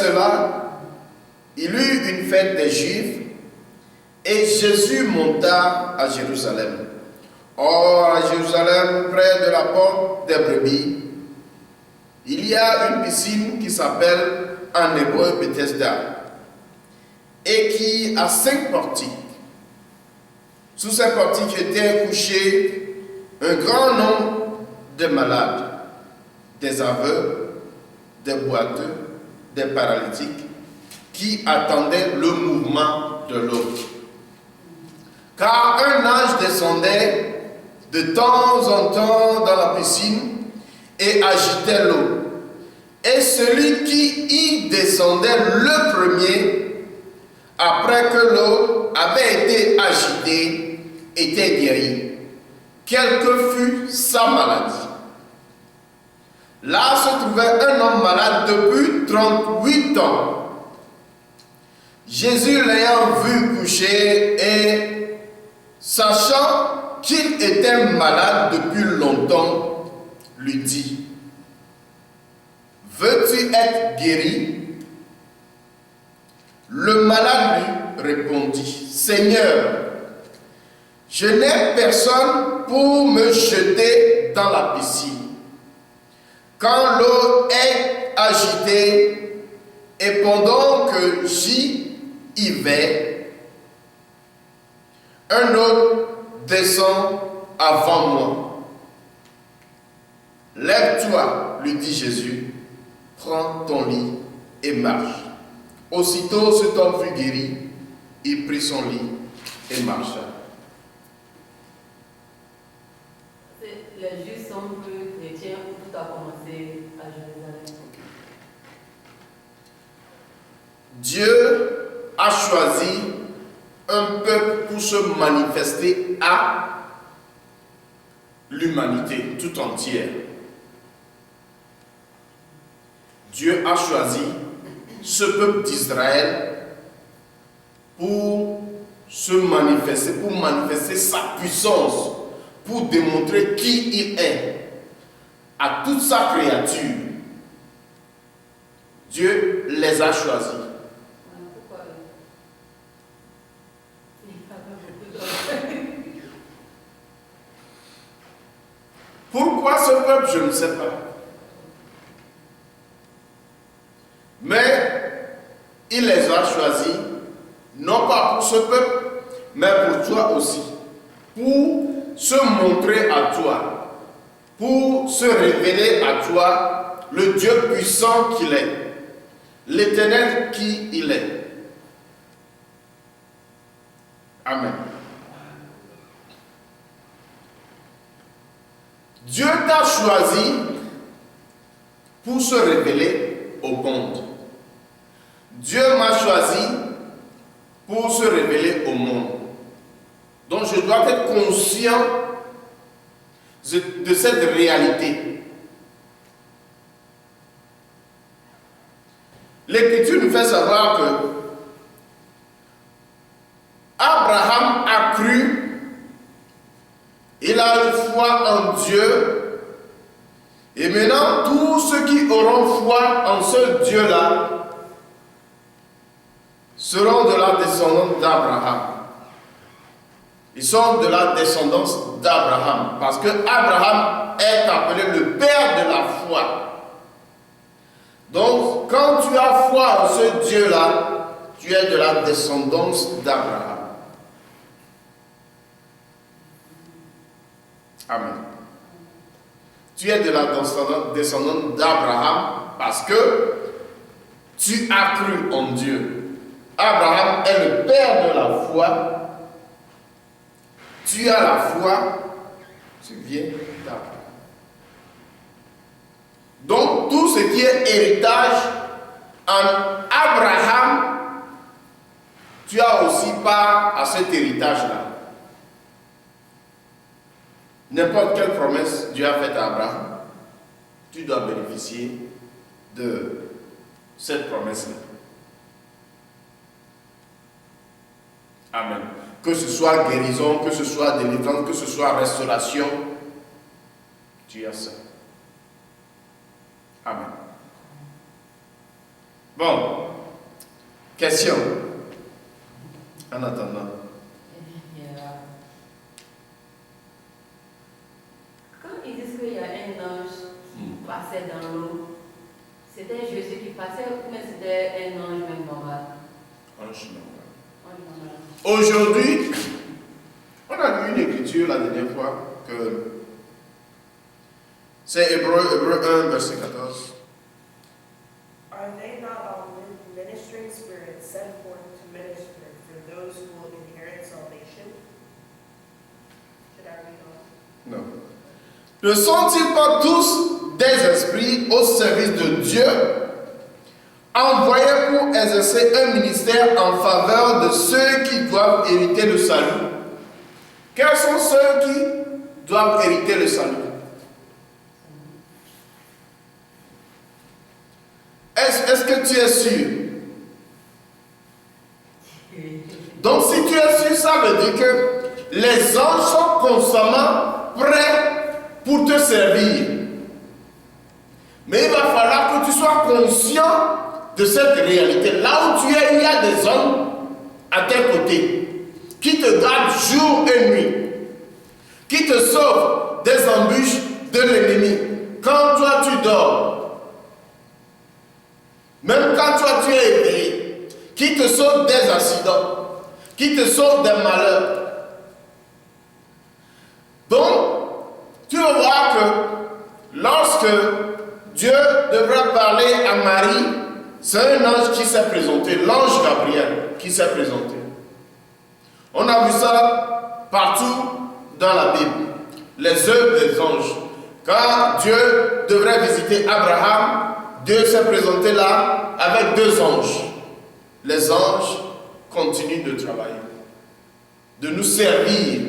cela, il eut une fête des Juifs et Jésus monta à Jérusalem. Or, à Jérusalem, près de la porte des brebis, il y a une piscine qui s'appelle en hébreu Bethesda et qui a 5 portiques. Sous ces portiques étaient couchés un grand nombre de malades, des aveugles, des boiteux, des paralytiques, qui attendaient le mouvement de l'eau. Car un ange descendait de temps en temps dans la piscine et agitait l'eau. Et celui qui y descendait le premier, après que l'eau avait été agitée, était guéri, quelle que fût sa maladie. Là se trouvait un homme malade depuis 38 ans. Jésus l'ayant vu coucher et sachant qu'il était malade depuis longtemps, lui dit: veux-tu être guéri? Le malade lui répondit: Seigneur, je n'ai personne pour me jeter dans la piscine quand l'eau est agitée, et pendant que j'y vais, un autre descend avant moi. Lève-toi, lui dit Jésus, prends ton lit et marche. Aussitôt cet homme fut guéri, il prit son lit et marcha. Les Juifs sont peu chrétiens où tout a commencé à Jérusalem. Dieu a choisi un peuple pour se manifester à l'humanité tout entière. Dieu a choisi ce peuple d'Israël pour se manifester, pour manifester sa puissance, pour démontrer qui il est à toute sa créature. Dieu les a choisis. Pourquoi ce peuple, je ne sais pas. Mais il les a choisis, non pas pour ce peuple, mais pour toi aussi. Pour se montrer à toi, pour se révéler à toi le Dieu puissant qu'il est, l'Éternel qui il est. Amen. Dieu t'a choisi pour se révéler au monde. Dieu m'a choisi pour se révéler au monde. Donc je dois être conscient de cette réalité. L'Écriture nous fait savoir que Abraham a cru, il a eu foi en Dieu, et maintenant tous ceux qui auront foi en ce Dieu-là seront de la descendance d'Abraham. Ils sont de la descendance d'Abraham, parce que Abraham est appelé le père de la foi. Donc, quand tu as foi en ce Dieu-là, tu es de la descendance d'Abraham. Amen. Tu es de la descendance d'Abraham parce que tu as cru en Dieu. Abraham est le père de la foi. Tu as la foi, tu viens d'Abraham. Donc, tout ce qui est héritage en Abraham, tu as aussi part à cet héritage-là. N'importe quelle promesse Dieu a faite à Abraham, tu dois bénéficier de cette promesse-là. Amen. Que ce soit guérison, que ce soit délivrance, que ce soit restauration, tu as ça. Amen. Bon, question. En attendant. Quand ils disent qu'il y a un ange qui passait dans l'eau, c'était Jésus qui passait ou bien c'était un ange même normal? Ange normal. Aujourd'hui, on a lu une écriture la dernière fois que c'est Hébreu 1, verset 14. Are they not all ministering spirits sent forth to minister for those who will inherit salvation? Should I read on? Non. Ne sont-ils pas tous des esprits au service de Dieu, envoyés pour exercer un ministère en faveur de ceux qui doivent hériter le salut? Quels sont ceux qui doivent hériter le salut? Est-ce que tu es sûr? Donc si tu es sûr, ça veut dire que les anges sont constamment prêts pour te servir. Mais il va falloir que tu sois conscient de cette réalité. Là où tu es, il y a des hommes à tes côtés qui te gardent jour et nuit, qui te sauvent des embûches de l'ennemi. Quand toi tu dors, même quand toi tu es éveillé, qui te sauve des accidents, qui te sauve des malheurs. Donc, tu vas voir que lorsque Dieu devra parler à Marie, c'est un ange qui s'est présenté, l'ange Gabriel qui s'est présenté. On a vu ça partout dans la Bible, les œuvres des anges. Quand Dieu devrait visiter Abraham, Dieu s'est présenté là avec 2 anges. Les anges continuent de travailler, de nous servir.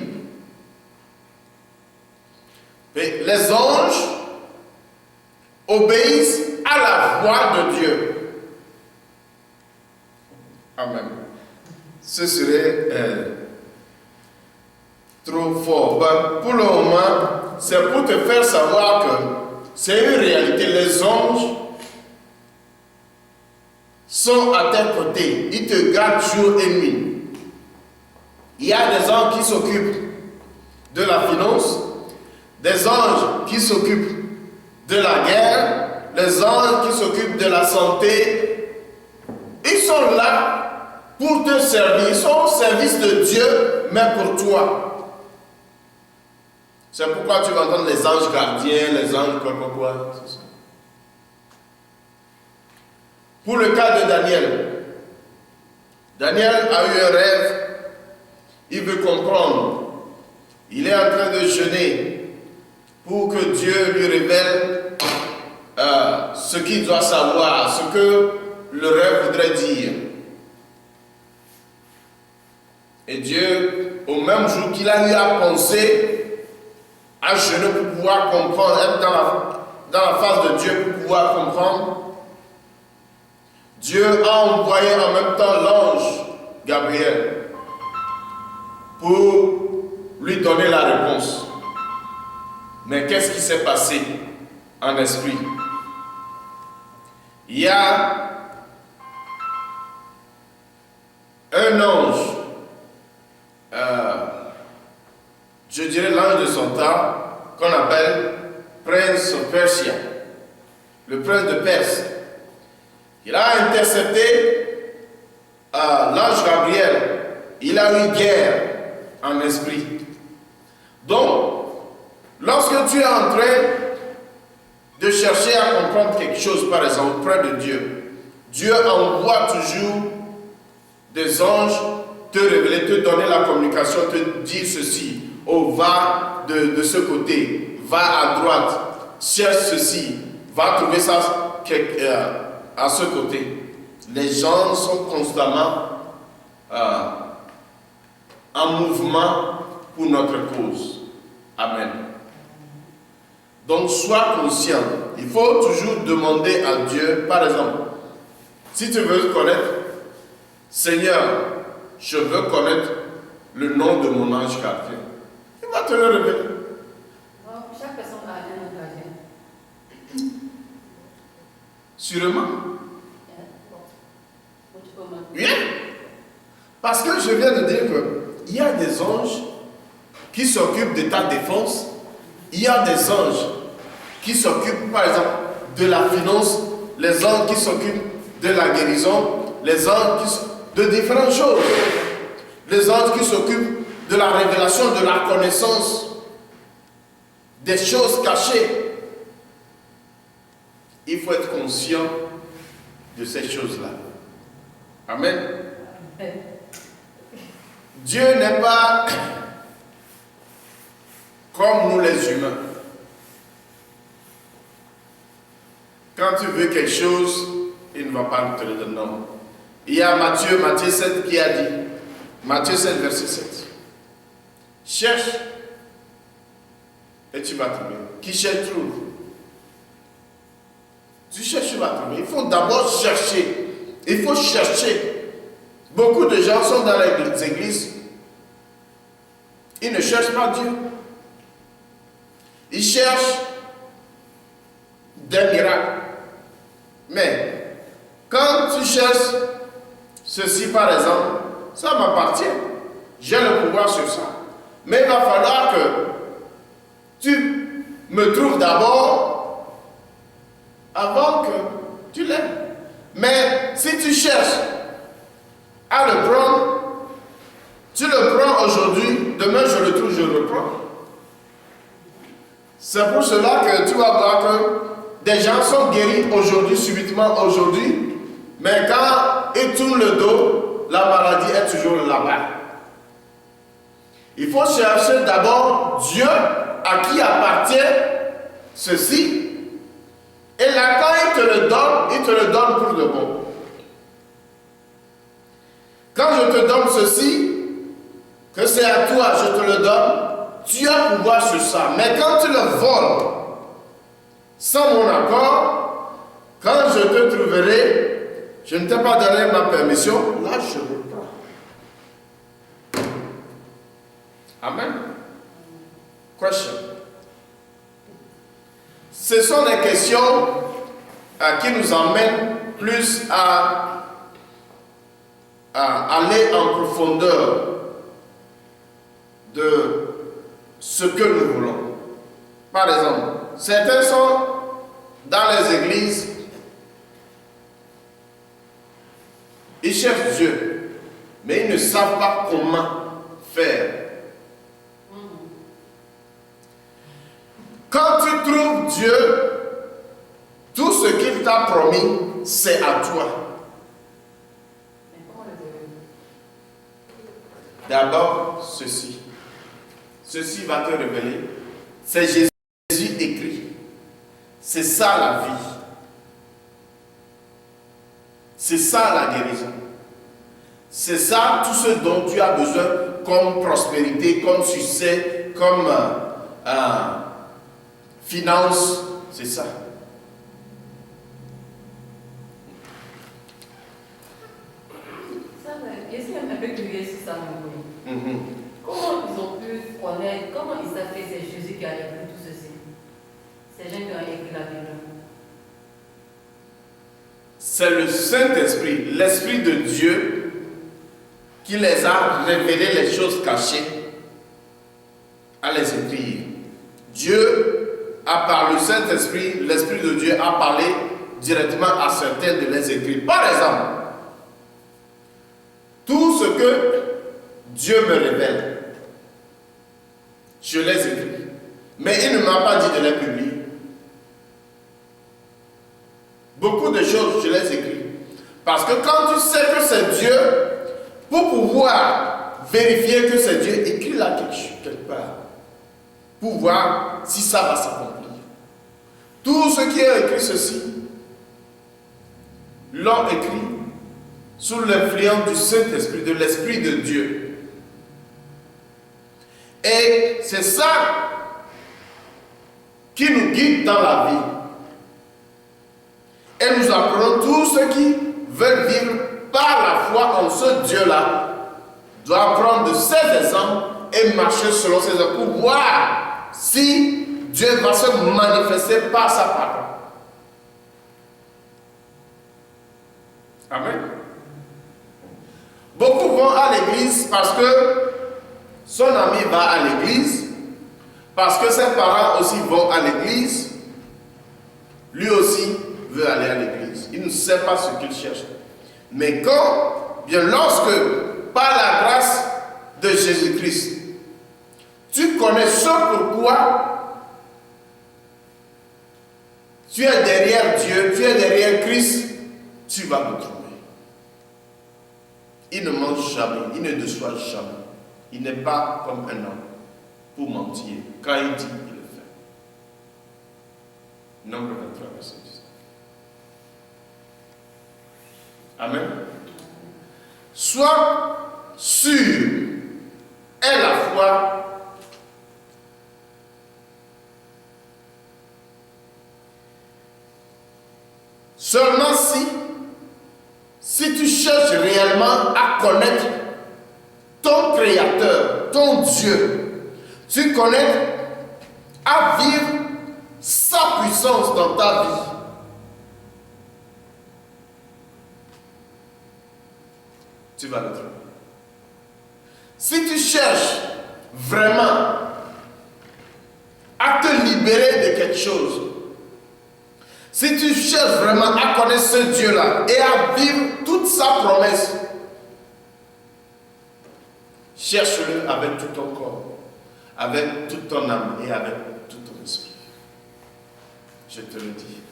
Et les anges obéissent à la voix de Dieu. Amen. Ce serait trop fort. Ben, pour le moment, c'est pour te faire savoir que c'est une réalité. Les anges sont à tes côtés. Ils te gardent jour et nuit. Il y a des anges qui s'occupent de la finance, des anges qui s'occupent de la guerre, les anges qui s'occupent de la santé. Ils sont là pour te servir. Ils sont au service de Dieu, mais pour toi. C'est pourquoi tu vas entendre les anges gardiens, les anges quoi. C'est ça. Pour le cas de Daniel, Daniel a eu un rêve, il veut comprendre. Il est en train de jeûner pour que Dieu lui révèle ce qu'il doit savoir, ce que le rêve voudrait dire. Et Dieu, au même jour qu'il a eu à penser, à jeûner pour pouvoir comprendre, être dans la face de Dieu pour pouvoir comprendre, Dieu a envoyé en même temps l'ange Gabriel pour lui donner la réponse. Mais qu'est-ce qui s'est passé en esprit? Il y a un ange, je dirais l'ange de son temps, qu'on appelle Prince of Persia, le prince de Perse. Il a intercepté l'ange Gabriel. Il a eu guerre en esprit. Donc, lorsque tu es en train de chercher à comprendre quelque chose, par exemple, auprès de Dieu, Dieu envoie toujours des anges te révéler, te donner la communication, te dire ceci. Oh, va de ce côté, va à droite, cherche ceci, va trouver ça à ce côté. Les gens sont constamment en mouvement pour notre cause. Amen. Donc, sois conscient. Il faut toujours demander à Dieu, par exemple, si tu veux connaître, Seigneur, je veux connaître le nom de mon ange gardien. Il va te le révéler. Chaque personne a un ange gardien. Sûrement. Oui. Parce que je viens de dire qu'il y a des anges qui s'occupent de ta défense. Il y a des anges qui s'occupent, par exemple, de la finance, les anges qui s'occupent de la guérison, les anges qui s'occupent de différentes choses. Les anges qui s'occupent de la révélation, de la connaissance, des choses cachées. Il faut être conscient de ces choses-là. Amen. Dieu n'est pas comme nous les humains. Quand tu veux quelque chose, il ne va pas te le donner. Non. Il y a Matthieu 7 qui a dit, Matthieu 7, verset 7. Cherche et tu vas trouver. Qui cherche trouve. Tu cherches, tu vas trouver. Il faut d'abord chercher. Il faut chercher. Beaucoup de gens sont dans les églises. Ils ne cherchent pas Dieu. Ils cherchent des miracles. Mais quand tu cherches ceci par exemple, ça m'appartient. J'ai le pouvoir sur ça. Mais il va falloir que tu me trouves d'abord avant que tu l'aimes. Mais si tu cherches à le prendre, tu le prends aujourd'hui, demain je le trouve, je le prends. C'est pour cela que tu vas voir que des gens sont guéris aujourd'hui, subitement aujourd'hui, mais quand ils tournent le dos, la maladie est toujours là-bas. Il faut chercher d'abord Dieu à qui appartient ceci. Et là, quand il te le donne pour le bon. Quand je te donne ceci, que c'est à toi, je te le donne, tu as pouvoir sur ça. Mais quand tu le voles, sans mon accord, quand je te trouverai, je ne t'ai pas donné ma permission, là je le prends. Amen. Question. Ce sont des questions qui nous emmènent plus à aller en profondeur de ce que nous voulons. Par exemple, certains sont dans les églises, ils cherchent Dieu, mais ils ne savent pas comment faire. Quand tu trouves Dieu, tout ce qu'il t'a promis, c'est à toi. D'abord, ceci. Ceci va te révéler. C'est Jésus écrit. C'est ça la vie. C'est ça la guérison. C'est ça tout ce dont tu as besoin comme prospérité, comme succès, comme finance. C'est ça. Je suis un peu curieux sur ça, Comment ils ont pu connaître, comment ils savent que c'est Jésus qui a écrit tout ceci? Ces gens qui ont écrit la Bible. C'est le Saint-Esprit, l'Esprit de Dieu, qui les a révélé les choses cachées à les écrire. Dieu a par le Saint-Esprit, l'Esprit de Dieu a parlé directement à certains de les écrire. Par exemple, tout ce que Dieu me révèle, je les écris. Mais il ne m'a pas dit de les publier. Beaucoup de choses, je les écris. Parce que quand tu sais que c'est Dieu, pour pouvoir vérifier que c'est Dieu, écris-la quelque part. Pour voir si ça va s'accomplir. Tous ceux qui ont écrit ceci, l'ont écrit sous l'influence du Saint-Esprit, de l'Esprit de Dieu. Et c'est ça qui nous guide dans la vie. Et nous apprenons tous ceux qui veulent vivre par la foi en ce Dieu-là, doivent prendre de ces exemples et marcher selon ces exemples pour voir si Dieu va se manifester par sa parole. Amen. Beaucoup vont à l'église parce que son ami va à l'église, parce que ses parents aussi vont à l'église. Lui aussi veut aller à l'église. Il ne sait pas ce qu'il cherche. Mais lorsque, par la grâce de Jésus-Christ, tu connais ce pourquoi tu es derrière Dieu, tu es derrière Christ, tu vas le trouver. Il ne ment jamais, il ne déçoit jamais. Il n'est pas comme un homme pour mentir. Quand il dit, il le fait. Nombre 23, verset 10. Amen. Sois sûr est la foi seulement si tu cherches réellement à connaître ton Créateur, ton Dieu, tu connais à vivre sa puissance dans ta vie. Tu vas le trouver. Si tu cherches vraiment à te libérer de quelque chose, si tu cherches vraiment à connaître ce Dieu-là et à vivre toute sa promesse, cherche-le avec tout ton corps, avec toute ton âme et avec tout ton esprit. Je te le dis.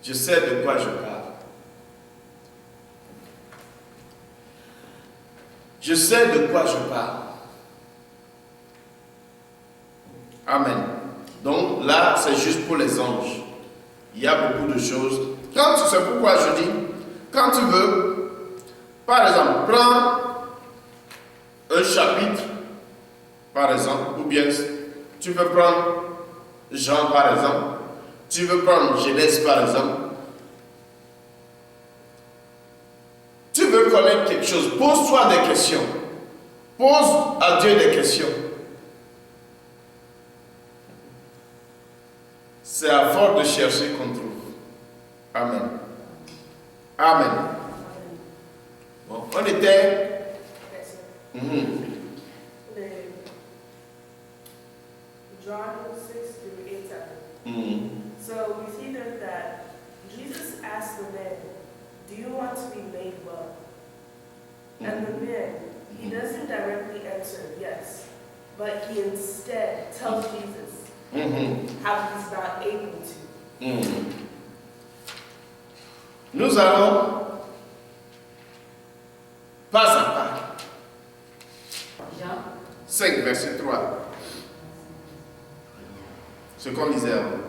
Je sais de quoi je parle. Je sais de quoi je parle. Amen. Donc là, c'est juste pour les anges. Il y a beaucoup de choses. C'est pourquoi je dis, quand tu veux, par exemple, prends un chapitre, par exemple, ou bien tu veux prendre Jean, par exemple, tu veux prendre Genèse, par exemple. Tu veux connaître quelque chose, pose-toi des questions. Pose à Dieu des questions. C'est à force de chercher qu'on trouve. Amen. Amen. Bon, on était... John 6 through 8, 7. So we see that Jesus asked the man, "Do you want to be made well?" And the man, he doesn't directly answer yes, but he instead tells Jesus how he's not able to. Nous allons pas à pas. Jean 5, verset 3. Ce qu'on disait avant.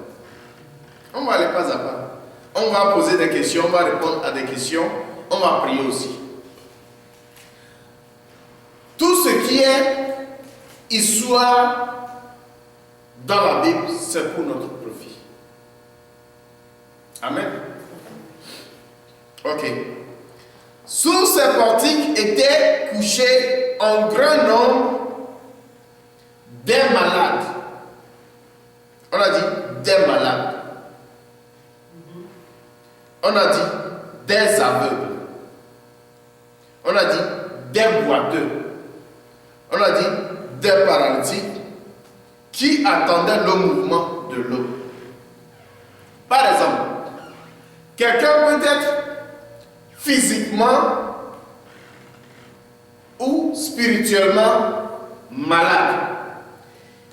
On va aller pas à pas. On va poser des questions, on va répondre à des questions, on va prier aussi. Tout ce qui est histoire dans la Bible, c'est pour notre profit. Amen. Ok. Sous ces portiques étaient couchés un grand nombre des malades. On a dit des malades. On a dit des aveugles. On a dit des boiteux. On a dit des paralytiques qui attendaient le mouvement de l'eau. Par exemple, quelqu'un peut être physiquement ou spirituellement malade.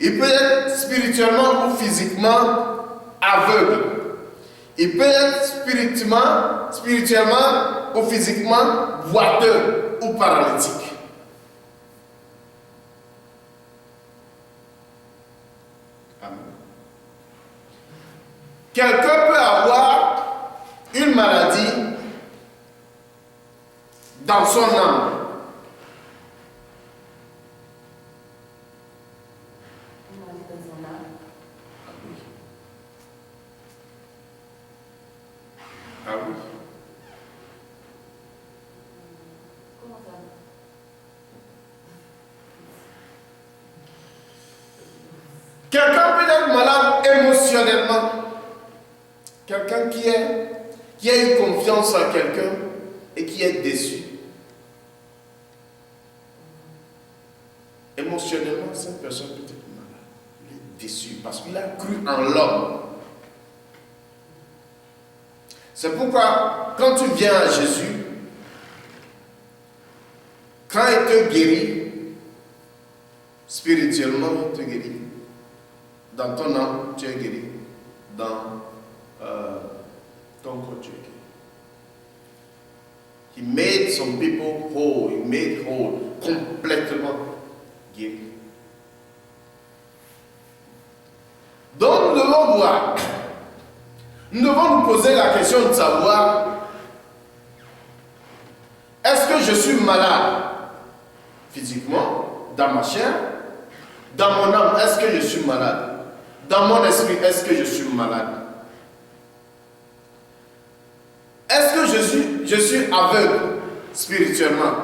Il peut être spirituellement ou physiquement aveugle. Il peut être spirituellement ou physiquement boiteux ou paralytique. Amen. Quelqu'un peut avoir une maladie dans son âme. Ah oui. Comment ça? Quelqu'un peut être malade émotionnellement. Quelqu'un qui a eu confiance en quelqu'un et qui est déçu. émotionnellement, cette personne peut être malade. Il est déçu parce qu'il a cru en l'homme. C'est pourquoi, quand tu viens à Jésus, quand il te guérit, spirituellement, il te guérit. Dans ton âme, tu es guéri. Dans ton corps, tu es guéri. He made some people whole. He made whole. Complètement guéri. Donc, nous devons voir. Nous devons nous poser la question de savoir, est-ce que je suis malade physiquement, dans ma chair? Dans mon âme, est-ce que je suis malade? Dans mon esprit, est-ce que je suis malade? Est-ce que je suis aveugle spirituellement?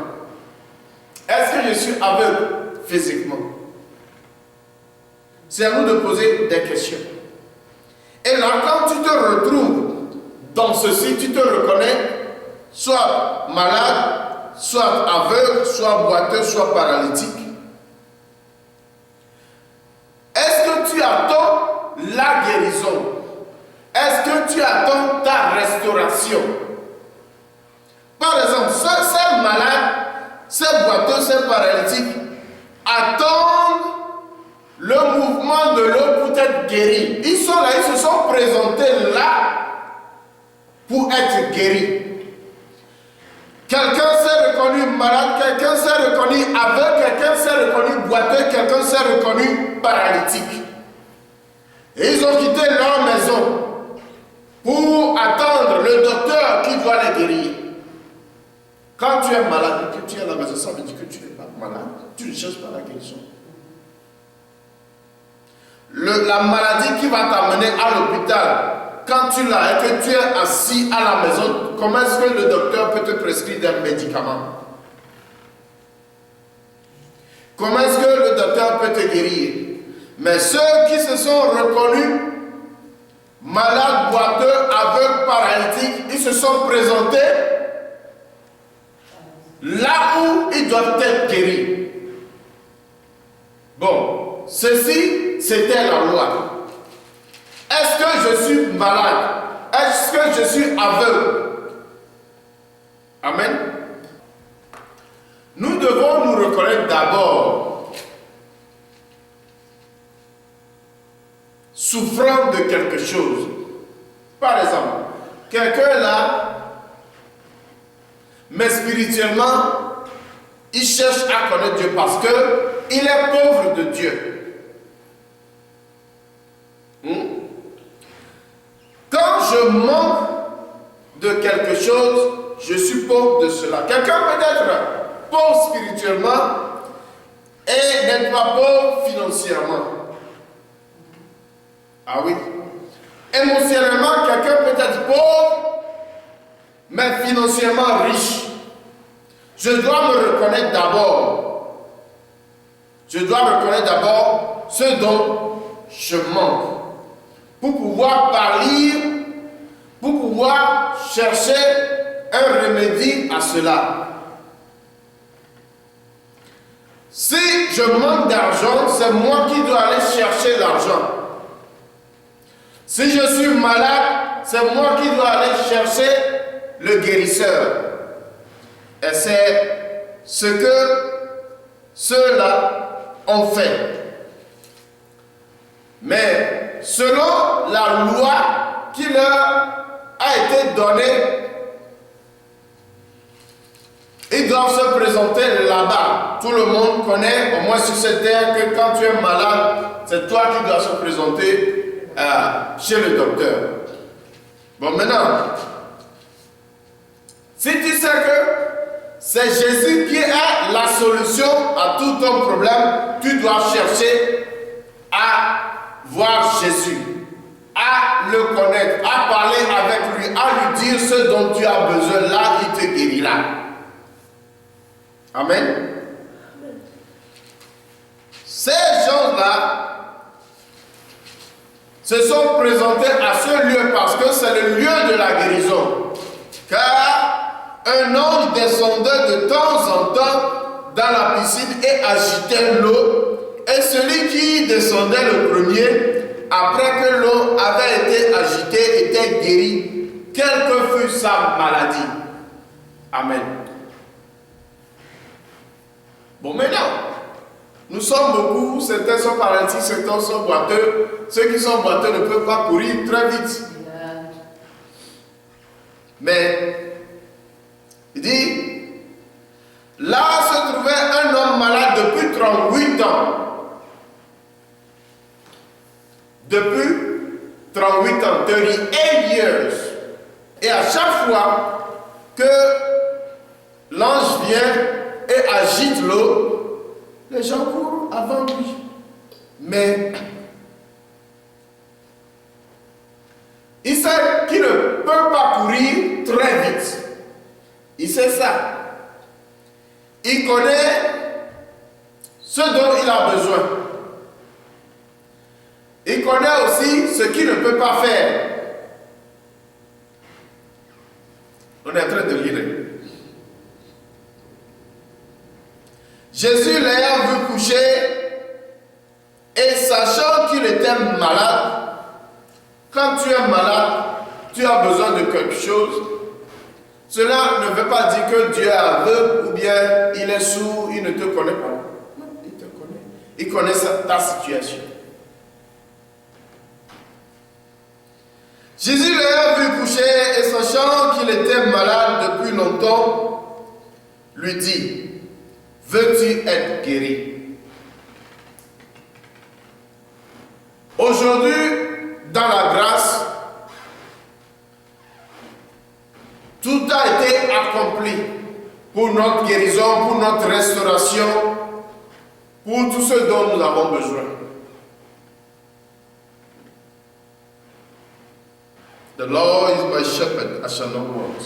Est-ce que je suis aveugle physiquement? C'est à nous de poser des questions. Et là, quand tu te retrouves dans ceci, tu te reconnais soit malade, soit aveugle, soit boiteux, soit paralytique. Est-ce que tu attends la guérison? Est-ce que tu attends ta restauration? Par exemple, ces malades, ces boiteux, ces paralytiques attendent le mouvement de l'eau pour être guéris. Ils sont là, ils se sont présentés là pour être guéris. Quelqu'un s'est reconnu malade, quelqu'un s'est reconnu aveugle, quelqu'un s'est reconnu boiteux, quelqu'un s'est reconnu paralytique. Et ils ont quitté leur maison pour attendre le docteur qui doit les guérir. Quand tu es malade et que tu es à la maison, ça veut dire que tu n'es pas malade, tu ne cherches pas la guérison. La maladie qui va t'amener à l'hôpital, quand tu l'as et que tu es assis à la maison, comment est-ce que le docteur peut te prescrire des médicaments? Comment est-ce que le docteur peut te guérir? Mais ceux qui se sont reconnus malades, boiteux, aveugles, paralytiques, ils se sont présentés là où ils doivent être guéris. Bon, ceci, c'était la loi. Est-ce que je suis malade? Est-ce que je suis aveugle? Amen. Nous devons nous reconnaître d'abord souffrant de quelque chose. Par exemple, quelqu'un est là, mais spirituellement, il cherche à connaître Dieu parce qu'il est pauvre de Dieu. Quand je manque de quelque chose, je suis pauvre de cela. Quelqu'un peut être pauvre spirituellement et n'être pas pauvre financièrement. Ah oui. Émotionnellement, quelqu'un peut être pauvre, mais financièrement riche. Je dois me reconnaître d'abord. Je dois reconnaître d'abord ce dont je manque. Pour pouvoir parler, pour pouvoir chercher un remède à cela. Si je manque d'argent, c'est moi qui dois aller chercher l'argent. Si je suis malade, c'est moi qui dois aller chercher le guérisseur. Et c'est ce que ceux-là ont fait. Mais selon la loi qui leur a été donnée, ils doivent se présenter là-bas. Tout le monde connaît, au moins sur cette terre, que quand tu es malade, c'est toi qui dois se présenter chez le docteur. Bon, maintenant, si tu sais que c'est Jésus qui est la solution à tout ton problème, tu dois chercher à voir Jésus, à le connaître, à parler avec lui, à lui dire ce dont tu as besoin. Là, il te guérira. Amen. Ces gens-là se sont présentés à ce lieu parce que c'est le lieu de la guérison. Car un ange descendait de temps en temps dans la piscine et agitait l'eau, et celui qui descendait le premier, après que l'eau avait été agitée, était guéri, quelle que fût sa maladie. Amen. Bon, maintenant, nous sommes beaucoup, certains sont paralytiques, certains sont boiteux. Ceux qui sont boiteux ne peuvent pas courir très vite. Mais, il dit, là se trouvait un homme malade depuis 38 ans. Depuis 38 ans, 38 years. Et à chaque fois que l'ange vient et agite l'eau, les gens courent avant lui. Mais il sait qu'il ne peut pas courir très vite. Il sait ça. Il connaît ce dont il a besoin. Il connaît aussi ce qu'il ne peut pas faire. On est en train de lire. Jésus l'ayant vu coucher et sachant qu'il était malade, quand tu es malade, tu as besoin de quelque chose. Cela ne veut pas dire que Dieu est aveugle ou bien il est sourd, il ne te connaît pas. Non, il te connaît. Il connaît ta situation. Jésus l'ayant vu coucher et sachant qu'il était malade depuis longtemps, lui dit, veux-tu être guéri? Aujourd'hui, dans la grâce, tout a été accompli pour notre guérison, pour notre restauration, pour tout ce dont nous avons besoin. The Lord is my shepherd, I shall not want.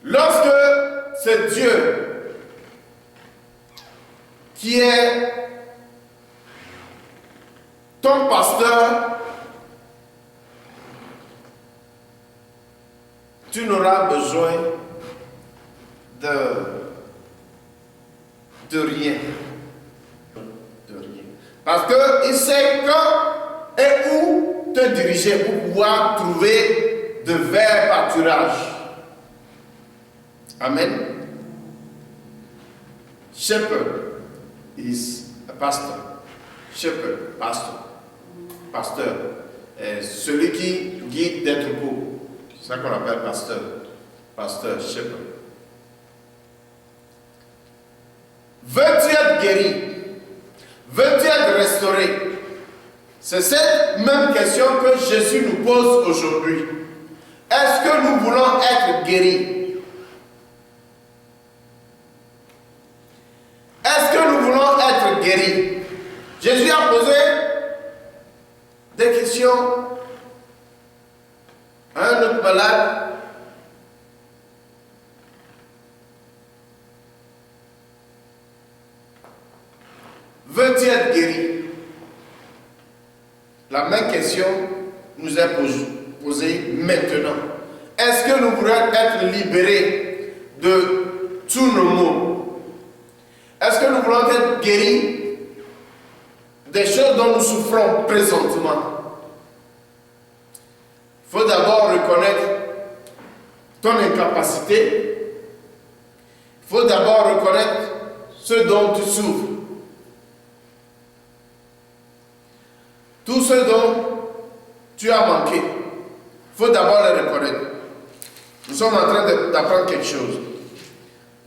Lorsque c'est Dieu qui est ton pasteur, tu n'auras besoin de rien. Parce qu'il sait quand et où te diriger pour pouvoir trouver de verts pâturages. Amen. Shepherd is a pastor. Shepherd, pastor. Pasteur. Celui qui guide des troupeaux. C'est ça qu'on appelle pasteur. Pasteur, shepherd. Veux-tu être guéri? Veux-tu être restauré? C'est cette même question que Jésus nous pose aujourd'hui. Est-ce que nous voulons être guéris? Est-ce que nous voulons être guéris? Jésus a posé des questions à un autre malade. Veux-tu être guéri? La même question nous est posée maintenant. Est-ce que nous voulons être libérés de tous nos maux? Est-ce que nous voulons être guéris des choses dont nous souffrons présentement? Il faut d'abord reconnaître ton incapacité. Il faut d'abord reconnaître ce dont tu souffres. Tout ce dont tu as manqué, il faut d'abord le reconnaître. Nous sommes en train d'apprendre quelque chose.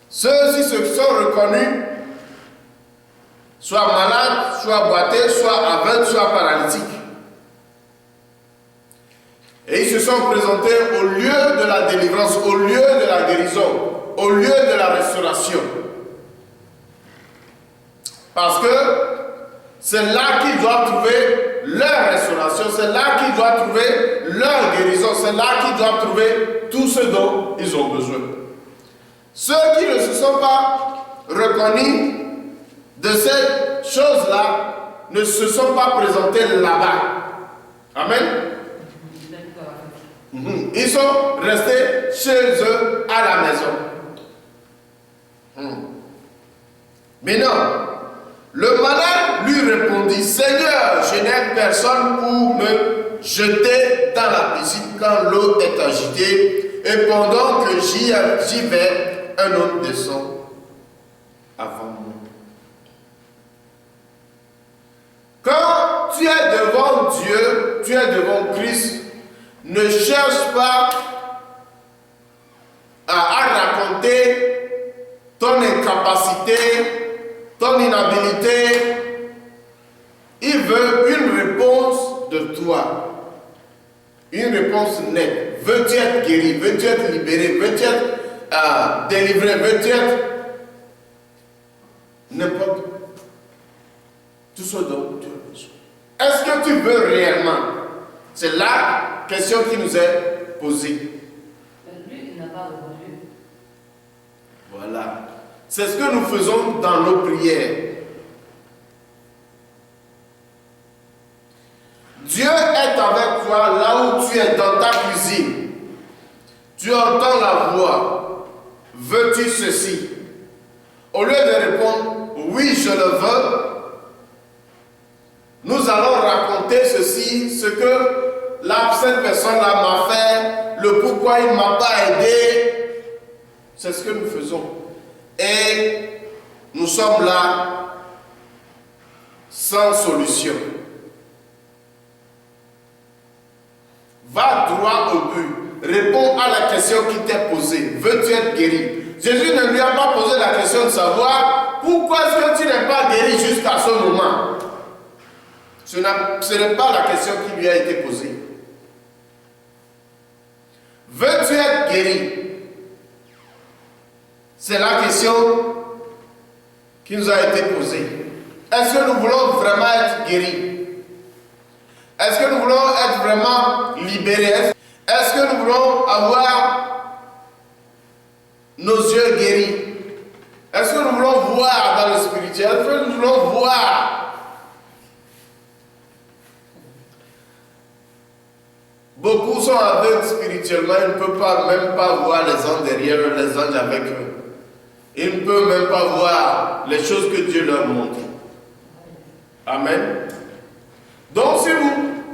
Ceux-ci se sont reconnus, soit malades, soit boiteux, soit aveugles, soit paralytiques. Et ils se sont présentés au lieu de la délivrance, au lieu de la guérison, au lieu de la restauration. Parce que c'est là qu'ils doivent trouver leur restauration, c'est là qu'ils doivent trouver leur guérison, c'est là qu'ils doivent trouver tout ce dont ils ont besoin. Ceux qui ne se sont pas reconnus de cette chose-là ne se sont pas présentés là-bas. Amen. Ils sont restés chez eux à la maison. Maintenant, le malade lui répondit, Seigneur, je n'ai personne pour me jeter dans la piscine quand l'eau est agitée, et pendant que j'y vais, un homme descend avant moi. Quand tu es devant Dieu, tu es devant Christ, ne cherche pas à raconter ton incapacité, ton inhabilité. Il veut une réponse de toi. Une réponse nette. Veux-tu être guéri? Veux-tu être libéré? Veux-tu être délivré? Veux-tu être n'importe tout ce dont tu as besoin. Est-ce que tu veux réellement? C'est la question qui nous est posée. Lui, il n'a pas répondu. Voilà. C'est ce que nous faisons dans nos prières. Dieu est avec toi là où tu es dans ta cuisine. Tu entends la voix. Veux-tu ceci? Au lieu de répondre oui, je le veux, nous allons raconter ceci, ce que cette personne-là m'a fait, le pourquoi il ne m'a pas aidé. C'est ce que nous faisons. Et nous sommes là sans solution. Va droit au but. Réponds à la question qui t'est posée. Veux-tu être guéri? Jésus ne lui a pas posé la question de savoir pourquoi est-ce que tu n'es pas guéri jusqu'à ce moment. Ce n'est pas la question qui lui a été posée. Veux-tu être guéri? C'est la question qui nous a été posée. Est-ce que nous voulons vraiment être guéris? Est-ce que nous voulons être vraiment libérés? Est-ce que nous voulons avoir nos yeux guéris? Est-ce que nous voulons voir dans le spirituel? Est-ce que nous voulons voir? Beaucoup sont aveugles spirituellement, ils ne peuvent même pas voir les anges derrière eux, les anges avec eux. Ils ne peuvent même pas voir les choses que Dieu leur montre. Amen. Donc si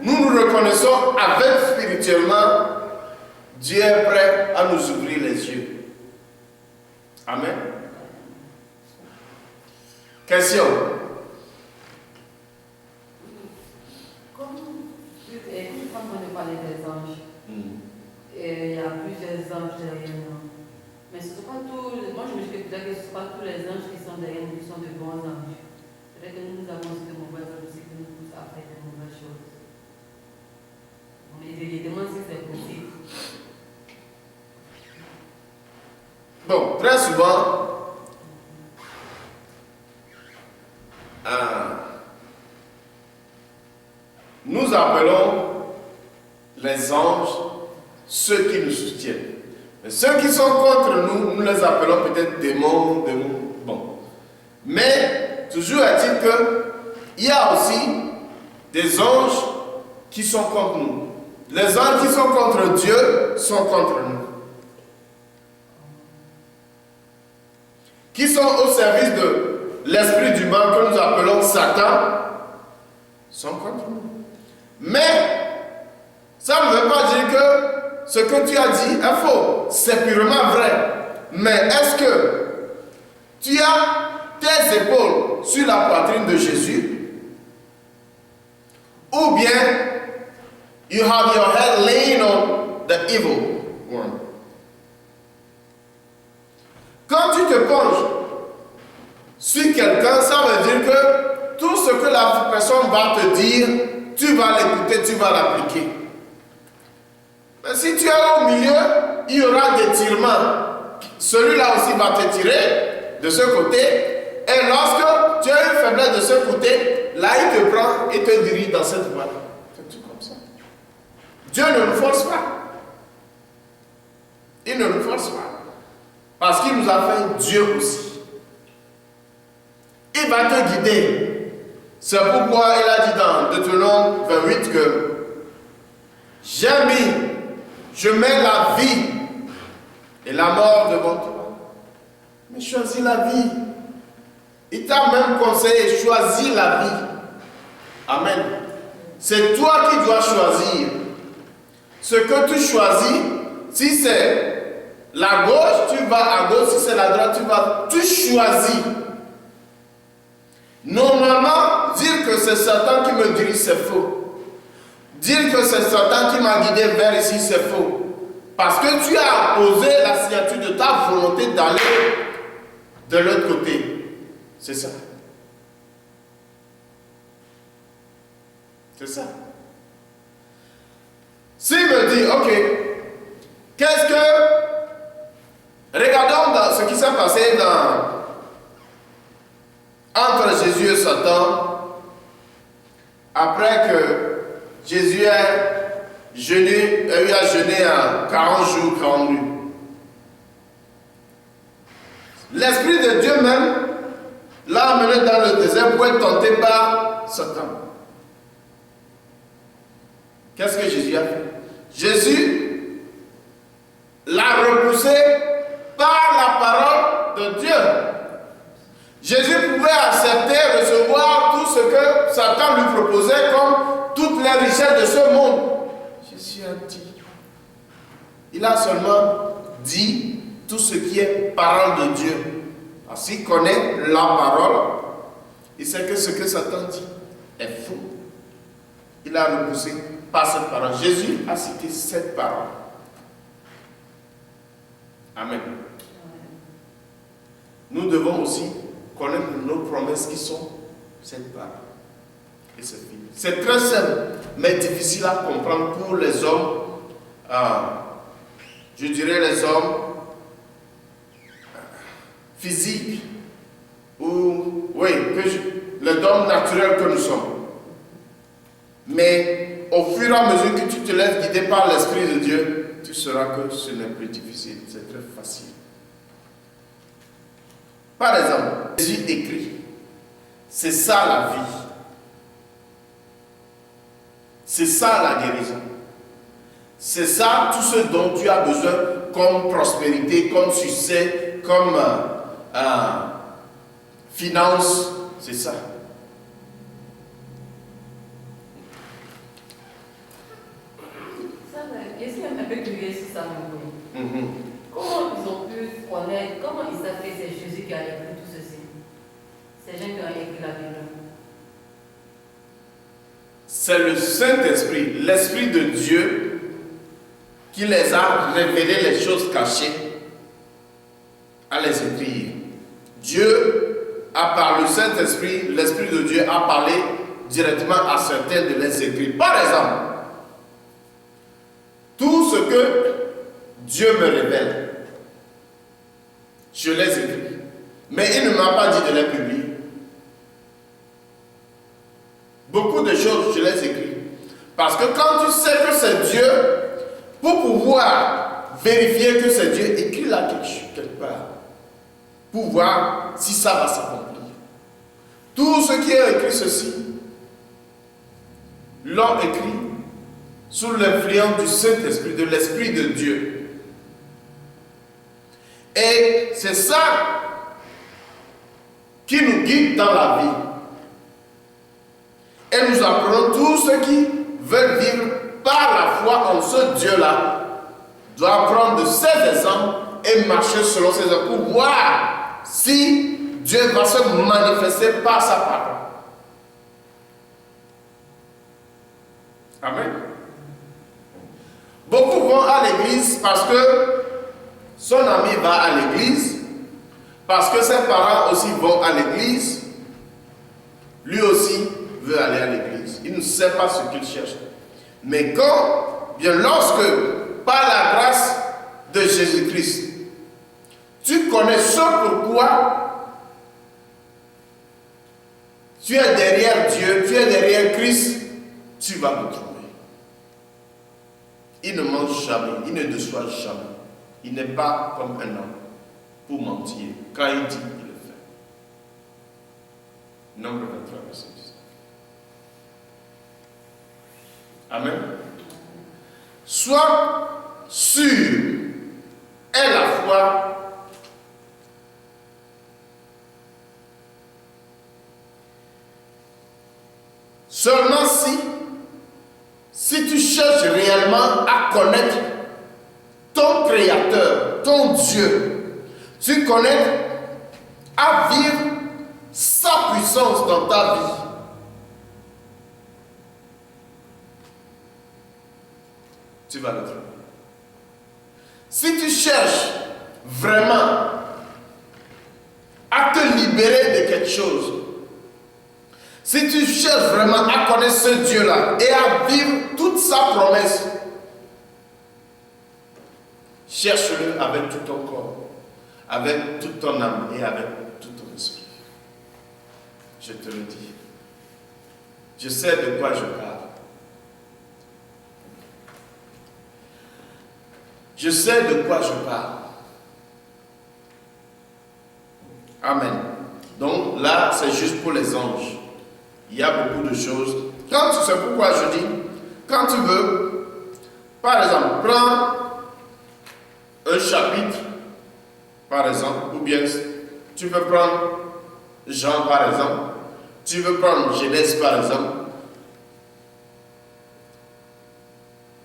nous reconnaissons aveugles spirituellement, Dieu est prêt à nous ouvrir les yeux. Amen. Question. Quand on parlait des anges, il y a plusieurs anges derrière nous. Mais ce ne sont pas tous, moi je me dis que peut-être que ce ne sont pas tous les anges qui sont derrière nous qui sont de bons anges. Peut-être que nous avons aussi de mauvais anges aussi qui nous poussent à faire de mauvaises choses. Mais je demande si c'est possible. Bon, très souvent, nous appelons les anges ceux qui nous soutiennent. Mais ceux qui sont contre nous, nous les appelons peut-être démons. Bon. Mais toujours est-il qu'il y a aussi des anges qui sont contre nous. Les anges qui sont contre Dieu sont contre nous. Qui sont au service de l'esprit du mal que nous appelons Satan, sont contre nous. Mais ça ne veut pas dire que ce que tu as dit est faux. C'est purement vrai. Mais est-ce que tu as tes épaules sur la poitrine de Jésus? Ou bien you have your head laying on the evil one? Quand tu te penches sur quelqu'un, ça veut dire que tout ce que la personne va te dire, tu vas l'écouter, tu vas l'appliquer. Mais si tu es au milieu, il y aura des tirements. Celui-là aussi va te tirer de ce côté. Et lorsque tu as une faiblesse de ce côté, là il te prend et te dirige dans cette voie. C'est tout comme ça. Dieu ne nous force pas. Il ne nous force pas. Parce qu'il nous a fait Dieu aussi. Il va te guider. C'est pourquoi il a dit dans Deutéronome 28 que j'ai mis je mets la vie et la mort devant toi. Mais choisis la vie. Il t'a même conseillé, choisis la vie. Amen. C'est toi qui dois choisir. Ce que tu choisis, si c'est la gauche, tu vas à gauche, si c'est la droite, tu choisis. Normalement, dire que c'est Satan qui me dirige, c'est faux. Dire que c'est Satan qui m'a guidé vers ici, c'est faux. Parce que tu as posé la signature de ta volonté d'aller de l'autre côté. C'est ça. C'est ça. S'il me dit, ok, qu'est-ce que... Regardons dans ce qui s'est passé entre Jésus et Satan, après que Jésus a jeûné à 40 jours, 40 nuits. L'Esprit de Dieu même l'a amené dans le désert pour être tenté par Satan. Qu'est-ce que Jésus a fait? Jésus l'a repoussé par la parole de Dieu. Jésus pouvait accepter, recevoir tout ce que Satan lui proposait comme toutes les richesses de ce monde. Jésus a dit. Il a seulement dit tout ce qui est parole de Dieu. Parce qu'il connaît la parole, il sait que ce que Satan dit est faux. Il a repoussé par cette parole. Jésus a cité cette parole. Amen. Nous devons aussi connaître nos promesses qui sont cette parole. Et c'est très simple, mais difficile à comprendre pour les hommes, je dirais les hommes physiques, ou oui, les hommes naturels que nous sommes. Mais au fur et à mesure que tu te laisses guider par l'Esprit de Dieu, tu sauras que ce n'est plus difficile, c'est très facile. Par exemple, Jésus écrit, c'est ça la vie. C'est ça la guérison. C'est ça tout ce dont tu as besoin comme prospérité, comme succès, comme finance. C'est ça. Je suis un peu curieux sur ça, Comment ils ont pu connaître, comment ils savent que c'est Jésus qui a écrit tout ceci? C'est gens qui ont écrit la Bible. C'est le Saint-Esprit, l'Esprit de Dieu, qui les a révélé les choses cachées à les écrire. Dieu a par le Saint-Esprit, l'Esprit de Dieu a parlé directement à certains de les écrire. Par exemple, tout ce que Dieu me révèle, je les écris. Mais il ne m'a pas dit de les publier. Beaucoup de choses, je les écris. Parce que quand tu sais que c'est Dieu, pour pouvoir vérifier que c'est Dieu, écris-la quelque part. Pour voir si ça va s'accomplir. Tous ceux qui ont écrit ceci, l'ont écrit sous l'influence du Saint-Esprit, de l'Esprit de Dieu. Et c'est ça qui nous guide dans la vie. Et nous apprenons tous ceux qui veulent vivre par la foi en ce Dieu-là, doivent prendre de ces exemples et marcher selon ces exemples pour voir si Dieu va se manifester par sa parole. Amen. Beaucoup vont à l'église parce que son ami va à l'église, parce que ses parents aussi vont à l'église, lui aussi veut aller à l'église. Il ne sait pas ce qu'il cherche. Mais lorsque, par la grâce de Jésus-Christ, tu connais ce pourquoi tu es derrière Dieu, tu es derrière Christ, tu vas me trouver. Il ne ment jamais, il ne déçoit jamais. Il n'est pas comme un homme pour mentir. Quand il dit, il le fait. Nombre 23, verset 10. Amen. Soit sûre est la foi seulement si tu cherches réellement à connaître ton Créateur, ton Dieu, tu connais à vivre sa puissance dans ta vie. Tu vas le trouver. Si tu cherches vraiment à te libérer de quelque chose, si tu cherches vraiment à connaître ce Dieu-là et à vivre toute sa promesse, cherche-le avec tout ton corps, avec toute ton âme et avec tout ton esprit. Je te le dis. Je sais de quoi je parle. Je sais de quoi je parle. Amen. Donc là, c'est juste pour les anges. Il y a beaucoup de choses. C'est pourquoi je dis, quand tu veux, par exemple, prends un chapitre, par exemple, ou bien tu veux prendre Jean, par exemple, tu veux prendre Genèse, par exemple.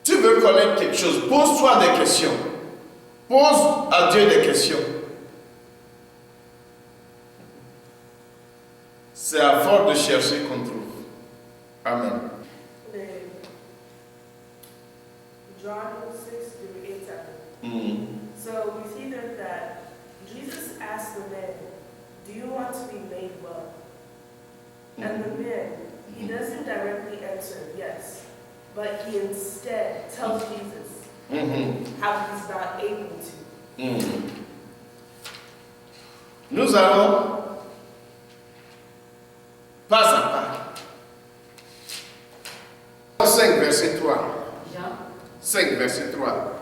Tu veux connaître quelque chose, pose-toi des questions. Pose à Dieu des questions. C'est à force de chercher qu'on trouve. Amen. John 6 through 8. So we see that Jesus asked the man, "Do you want to be made well?" And the man, he doesn't directly answer yes, but he instead tells Jesus how he's not able to. Nous allons pas à pas. 5, verset 3. Jean 5, verset 3.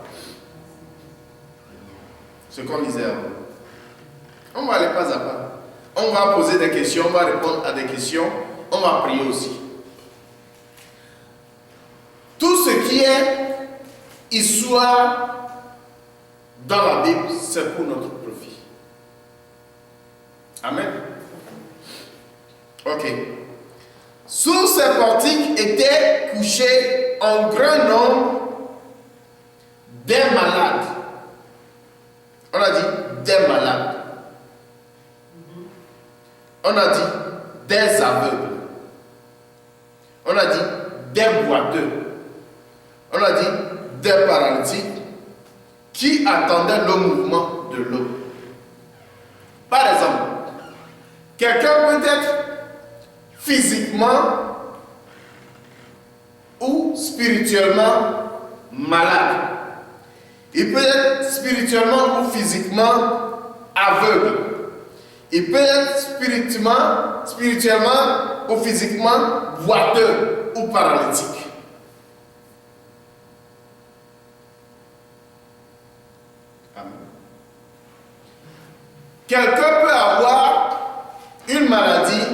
Ce qu'on disait avant. On va aller pas à pas. On va poser des questions, on va répondre à des questions, on va prier aussi. Tout ce qui est histoire dans la Bible, c'est pour notre profit. Amen. Ok. Sous ces portiques étaient couchés un grand nombre des malades. On a dit des malades. On a dit des aveugles. On a dit des boiteux. On a dit des paralytiques qui attendaient le mouvement de l'eau. Par exemple, quelqu'un peut être physiquement ou spirituellement malade. Il peut être spirituellement ou physiquement aveugle. Il peut être spirituellement ou physiquement boiteux ou paralytique. Amen. Quelqu'un peut avoir une maladie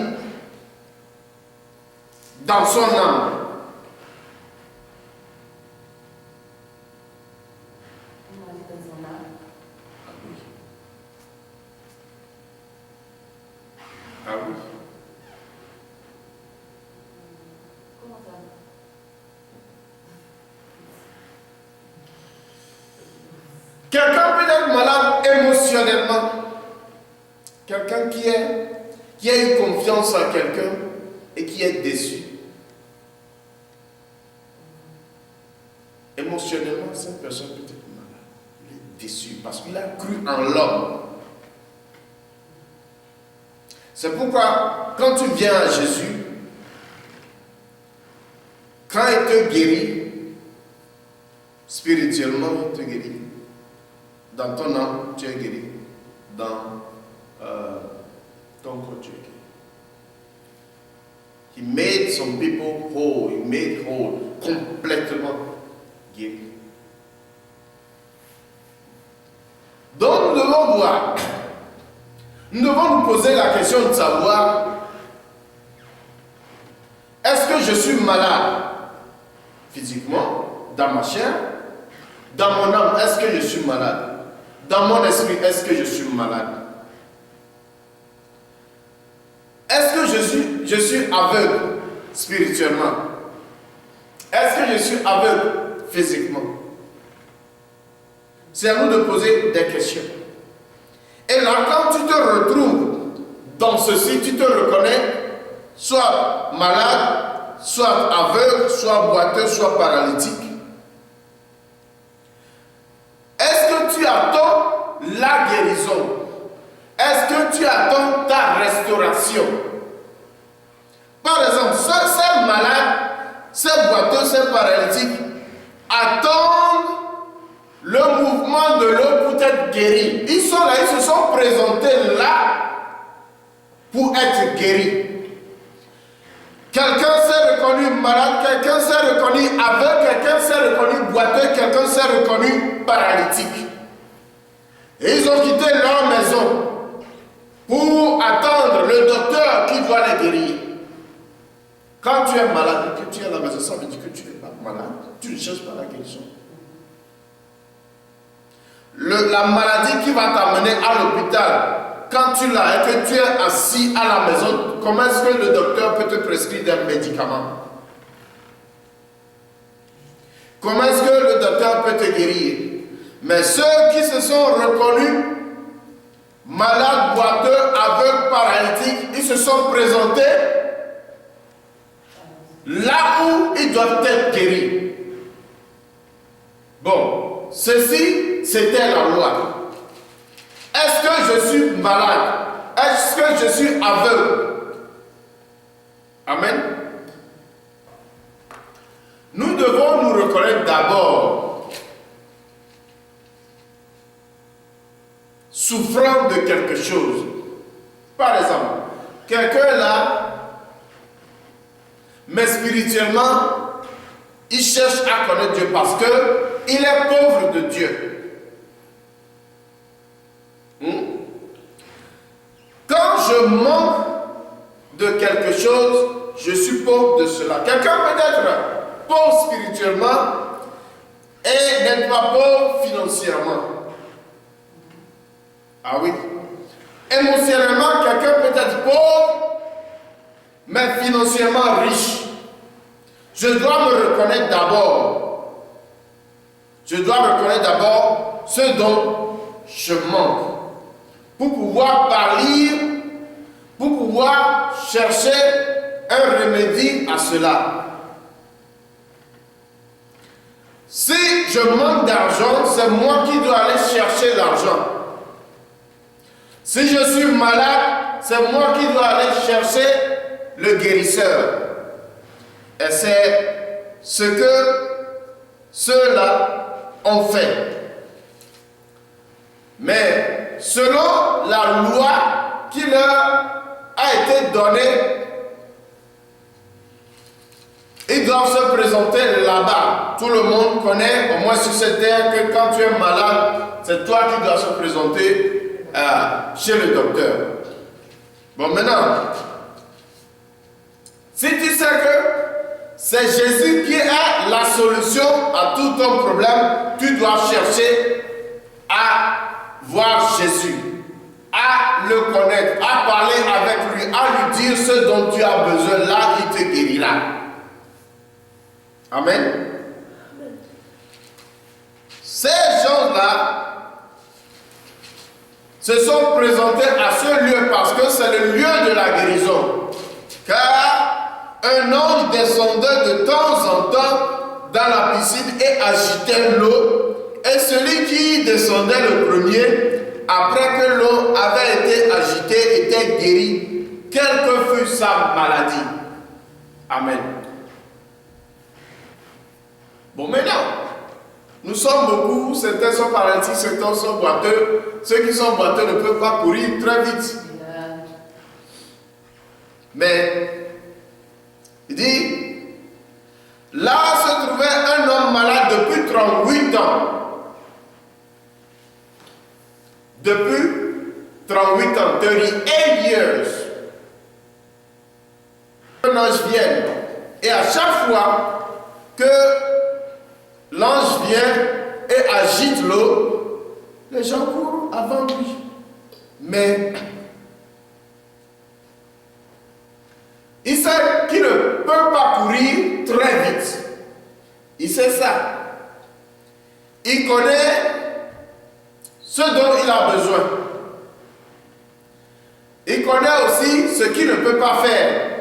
dans son âme. Ah oui. Comment ça? Quelqu'un peut être malade émotionnellement. Quelqu'un qui a eu confiance en quelqu'un et qui est déçu. Émotionnellement, cette personne peut être malade. Il est déçu parce qu'il a cru en l'homme. C'est pourquoi, quand tu viens à Jésus, quand il te guérit, spirituellement, il te guérit. Dans ton âme, tu es guéri. Dans ton corps, tu es guéri. He made some people whole. He made whole. Complètement guéri. Donc, nous devons voir. Nous devons nous poser la question de savoir, est-ce que je suis malade physiquement, dans ma chair, Dans mon âme, est-ce que je suis malade? Dans mon esprit, est-ce que je suis malade? Est-ce que je suis aveugle spirituellement? Est-ce que je suis aveugle physiquement? C'est à nous de poser des questions. Et là, quand tu te retrouves dans ceci, tu te reconnais soit malade, soit aveugle, soit boiteux, soit paralytique. Est-ce que tu attends la guérison? Est-ce que tu attends ta restauration? Par exemple, ces malades, ces boiteux, ces paralytiques attendent le mouvement de l'eau pour être guéris. Ils sont là, ils se sont présentés là pour être guéris. Quelqu'un s'est reconnu malade, quelqu'un s'est reconnu aveugle, quelqu'un s'est reconnu boiteux, quelqu'un s'est reconnu paralytique. Et ils ont quitté leur maison pour attendre le docteur qui doit les guérir. Quand tu es malade et que tu es à la maison, ça veut dire que tu n'es pas malade. Tu ne cherches pas la guérison. La maladie qui va t'amener à l'hôpital, quand tu l'as et que tu es assis à la maison, comment est-ce que le docteur peut te prescrire des médicaments? Comment est-ce que le docteur peut te guérir? Mais ceux qui se sont reconnus malades, boiteux, aveugles, paralytiques, ils se sont présentés là où ils doivent être guéris. Bon, ceci, c'était la loi. Est-ce que je suis malade? Est-ce que je suis aveugle? Amen. Nous devons nous reconnaître d'abord souffrant de quelque chose. Par exemple, quelqu'un est là, mais spirituellement, il cherche à connaître Dieu parce qu'il est pauvre de Dieu. Quand je manque de quelque chose, je suis pauvre de cela. Quelqu'un peut être pauvre spirituellement et n'être pas pauvre financièrement. Ah oui. Émotionnellement, quelqu'un peut être pauvre, mais financièrement riche. Je dois me reconnaître d'abord. Je dois reconnaître d'abord ce dont je manque. Pour pouvoir parler, pour pouvoir chercher un remède à cela. Si je manque d'argent, c'est moi qui dois aller chercher l'argent. Si je suis malade, c'est moi qui dois aller chercher le guérisseur. Et c'est ce que ceux-là ont fait. Mais selon la loi qui leur a été donnée, ils doivent se présenter là-bas. Tout le monde connaît, au moins sur cette terre, que quand tu es malade, c'est toi qui dois se présenter chez le docteur. Bon, maintenant, si tu sais que c'est Jésus qui est la solution à tout ton problème, tu dois chercher à voir Jésus, à le connaître, à parler avec lui, à lui dire ce dont tu as besoin. Là, il te guérira. Amen. Ces gens-là se sont présentés à ce lieu parce que c'est le lieu de la guérison. Car un ange descendait de temps en temps dans la piscine et agitait l'eau. Et celui qui descendait le premier, après que l'eau avait été agitée, était guéri, quelle que fût sa maladie. Amen. Bon, maintenant, nous sommes beaucoup, certains sont paralytiques, certains sont boiteux. Ceux qui sont boiteux ne peuvent pas courir très vite. Mais, il dit, là se trouvait un homme malade depuis 38 ans. Depuis 38 ans, 38 years. Un ange vient. Et à chaque fois que l'ange vient et et agite l'eau, les gens courent avant lui. Mais il sait qu'il ne peut pas courir très vite. Il sait ça. Il connaît ce dont il a besoin. Il connaît aussi ce qu'il ne peut pas faire.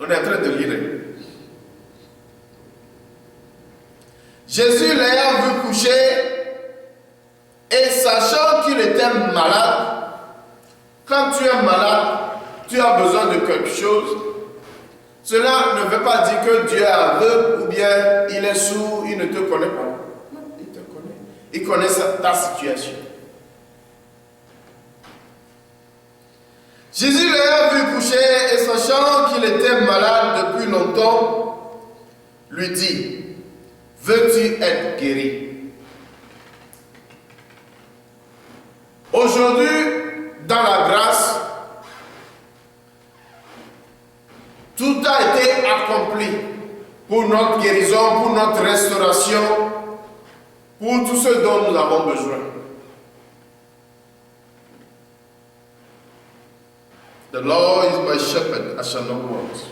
On est en train de lire. Jésus l'ayant vu coucher et sachant qu'il était malade, quand tu es malade, tu as besoin de quelque chose. Cela ne veut pas dire que Dieu est aveugle ou bien il est sourd, il ne te connaît pas. Non, il te connaît. Il connaît ta situation. Jésus l'ayant vu coucher et sachant qu'il était malade depuis longtemps, lui dit, veux-tu être guéri? Aujourd'hui, dans la grâce, tout a été accompli pour notre guérison, pour notre restauration, pour tout ce dont nous avons besoin. The Lord is my shepherd, I shall not want.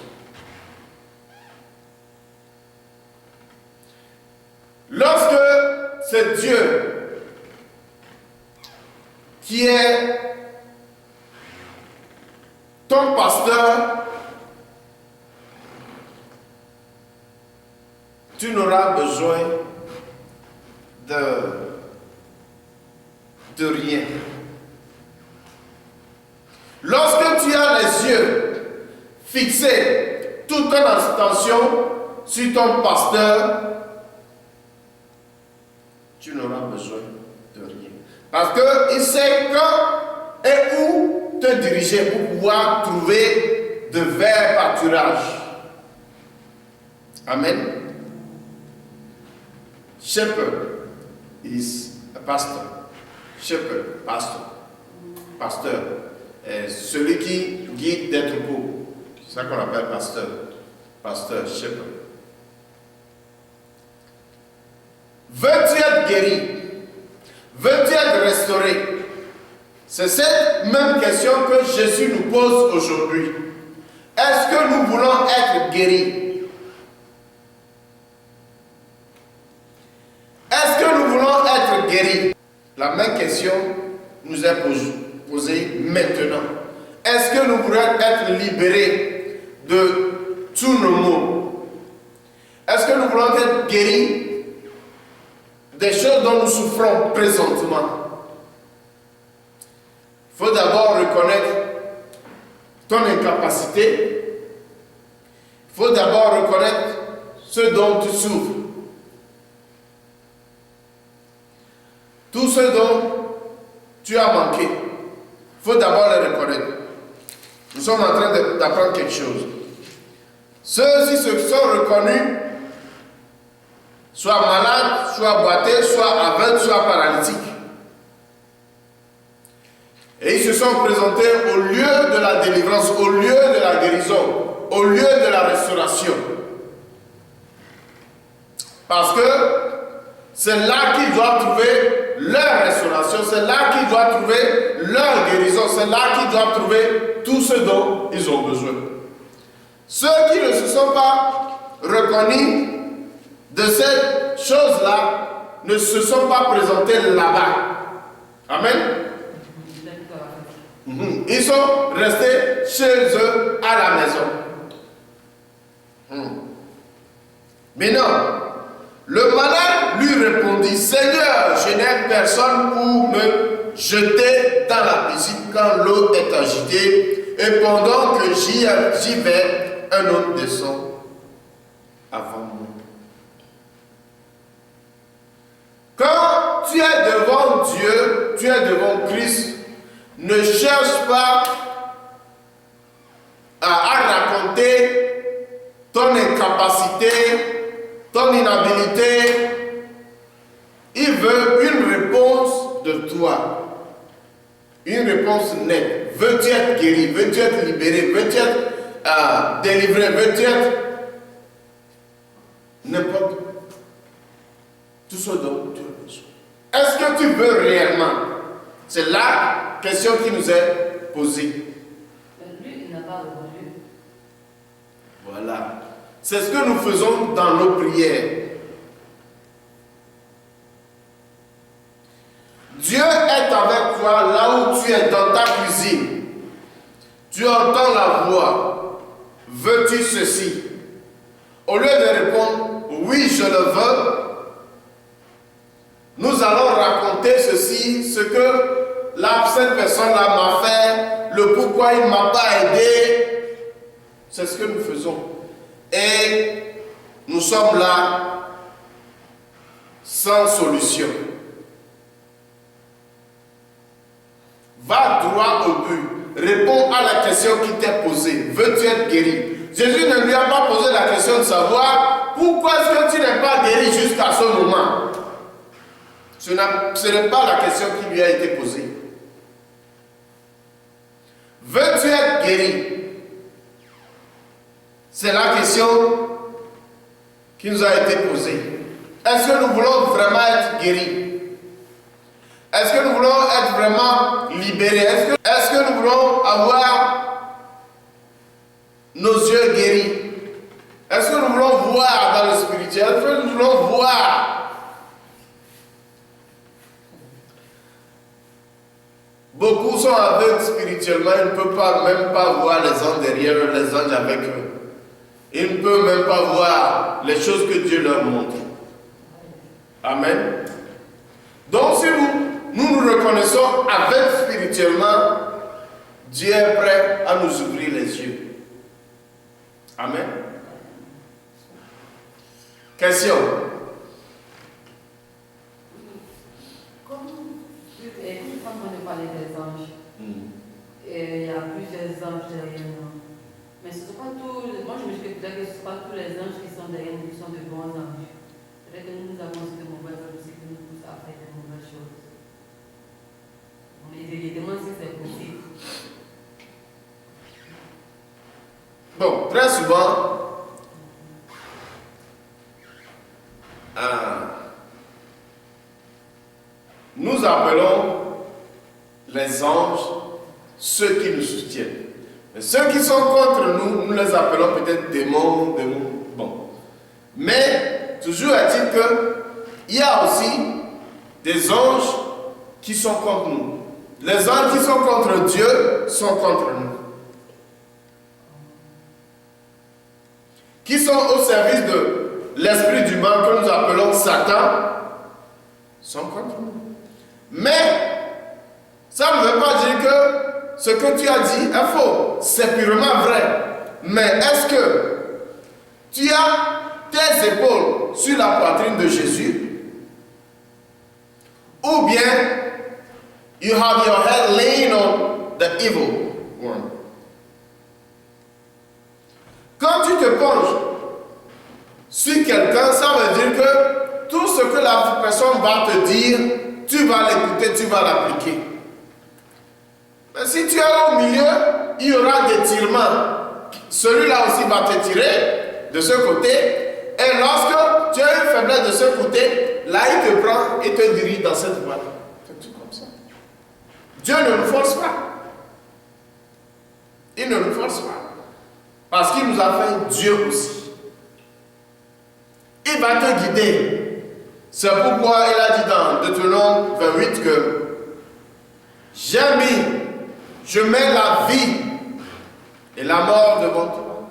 Lorsque c'est Dieu qui est ton pasteur, tu n'auras besoin de rien. Lorsque tu as les yeux fixés, toute ton attention sur ton pasteur, tu n'auras besoin de rien. Parce qu'il sait quand et où te diriger pour pouvoir trouver de verts pâturages. Amen. Shepherd is a pastor. Shepherd, pastor. Pasteur. Celui qui guide des troupeaux. C'est ça qu'on appelle pasteur. Pasteur, shepherd. Veux-tu être guéri? Veux-tu être restauré? C'est cette même question que Jésus nous pose aujourd'hui. Est-ce que nous voulons être guéris? Est-ce que nous voulons être guéris? La même question nous est posée maintenant. Est-ce que nous voulons être libérés de tous nos maux? Est-ce que nous voulons être guéris des choses dont nous souffrons présentement? Il faut d'abord reconnaître ton incapacité. Il faut d'abord reconnaître ce dont tu souffres. Tout ce dont tu as manqué. Il faut d'abord le reconnaître. Nous sommes en train d'apprendre quelque chose. Ceux-ci se sont reconnus, soit malades, soit boiteux, soit aveugles, soit paralytiques. Et ils se sont présentés au lieu de la délivrance, au lieu de la guérison, au lieu de la restauration. Parce que c'est là qu'ils doivent trouver leur restauration, c'est là qu'ils doivent trouver leur guérison, c'est là qu'ils doivent trouver tout ce dont ils ont besoin. Ceux qui ne se sont pas reconnus de cette chose-là ne se sont pas présentés là-bas. Amen. Ils sont restés chez eux à la maison. Maintenant, le malade lui répondit, Seigneur, je n'ai personne pour me jeter dans la piscine quand l'eau est agitée, et pendant que j'y vais, un homme descend avant moi. Quand tu es devant Dieu, tu es devant Christ, ne cherche pas à raconter ton incapacité, ton inhabilité. Il veut une réponse de toi. Une réponse nette. Veux-tu être guéri? Veux-tu être libéré? Veux-tu être délivré? Veux-tu être n'importe tout ce dont tu as besoin. Est-ce que tu veux réellement? C'est la question qui nous est posée. Lui, il n'a pas répondu. Voilà. C'est ce que nous faisons dans nos prières. Dieu est avec toi là où tu es dans ta cuisine. Tu entends la voix. Veux-tu ceci? Au lieu de répondre oui, je le veux, nous allons raconter ceci, ce que cette personne-là m'a fait, le pourquoi il ne m'a pas aidé. C'est ce que nous faisons. Et nous sommes là sans solution. Va droit au but. Réponds à la question qui t'est posée. Veux-tu être guéri? Jésus ne lui a pas posé la question de savoir pourquoi est-ce que tu n'es pas guéri jusqu'à ce moment. Ce n'est pas la question qui lui a été posée. Veux-tu être guéri? C'est la question qui nous a été posée. Est-ce que nous voulons vraiment être guéris? Est-ce que nous voulons être vraiment libérés? Est-ce que nous voulons avoir nos yeux guéris? Est-ce que nous voulons voir dans le spirituel? Est-ce que nous voulons voir? Beaucoup sont aveugles spirituellement, ils ne peuvent même pas voir les anges derrière eux, les anges avec eux. Ils ne peuvent même pas voir les choses que Dieu leur montre. Amen. Donc si nous reconnaissons aveugles spirituellement, Dieu est prêt à nous ouvrir les yeux. Amen. Question. Quand on parlait des anges, il y a plusieurs anges derrière nous. Mais ce ne sont pas tous, moi je me dis que peut-être que ce ne sont pas tous les anges qui sont derrière nous, qui sont de bons anges. Peut-être que nous avons aussi de mauvaises anges aussi qui nous poussent à faire de mauvaises choses. On les demande si c'est possible. Bon, très souvent, nous appelons les anges ceux qui nous soutiennent. Mais ceux qui sont contre nous, nous les appelons peut-être démons. Bon. Mais toujours est-il qu'il y a aussi des anges qui sont contre nous. Les anges qui sont contre Dieu sont contre nous. Qui sont au service de l'esprit du mal que nous appelons Satan, sont contre nous. Mais ça ne veut pas dire que ce que tu as dit est faux. C'est purement vrai. Mais est-ce que tu as tes épaules sur la poitrine de Jésus? Ou bien you have your head laying on the evil one? Quand tu te penches sur quelqu'un, ça veut dire que tout ce que la personne va te dire, tu vas l'écouter, tu vas l'appliquer. Mais si tu es au milieu, il y aura des tirements. Celui-là aussi va te tirer de ce côté. Et lorsque tu as une faiblesse de ce côté, là il te prend et te dirige dans cette voie. C'est tout comme ça. Dieu ne nous force pas. Il ne nous force pas. Parce qu'il nous a fait Dieu aussi. Il va te guider. C'est pourquoi il a dit dans Deutéronome 28 que je mets la vie et la mort devant toi.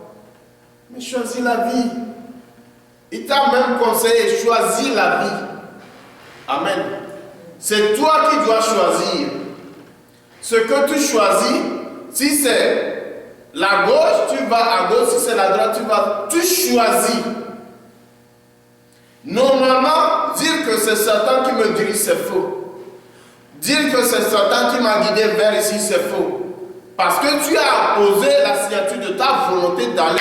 Mais choisis la vie. Il t'a même conseillé, choisis la vie. Amen. C'est toi qui dois choisir. Ce que tu choisis, si c'est la gauche, tu vas à gauche, si c'est la droite, tu choisis. Normalement, dire que c'est Satan qui me dirige, c'est faux. Dire que c'est Satan qui m'a guidé vers ici, c'est faux. Parce que tu as posé la signature de ta volonté d'aller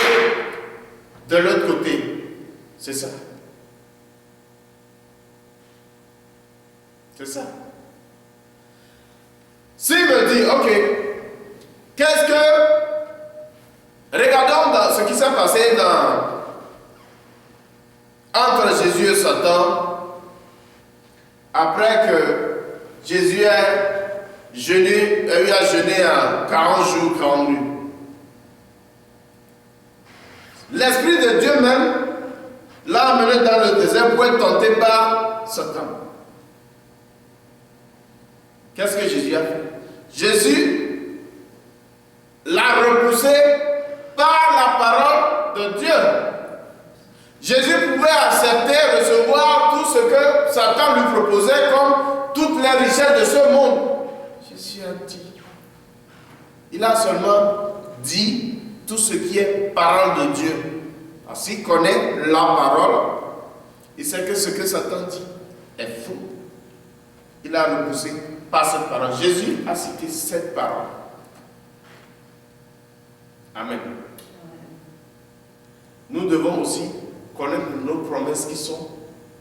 de l'autre côté. C'est ça. C'est ça. S'il me dit, ok, qu'est-ce que... Regardons dans ce qui s'est passé entre Jésus et Satan eu à jeûner à 40 jours, 40 nuits. L'Esprit de Dieu même l'a amené dans le désert pour être tenté par Satan. Qu'est-ce que Jésus a fait? Jésus l'a repoussé par la parole de Dieu. Jésus pouvait accepter, recevoir tout ce que Satan lui proposait comme toutes les richesses de ce monde. Jésus a dit. Il a seulement dit tout ce qui est parole de Dieu. Parce qu'il connaît la parole, il sait que ce que Satan dit est faux. Il a repoussé par cette parole. Jésus a cité cette parole. Amen. Nous devons aussi connaître nos promesses qui sont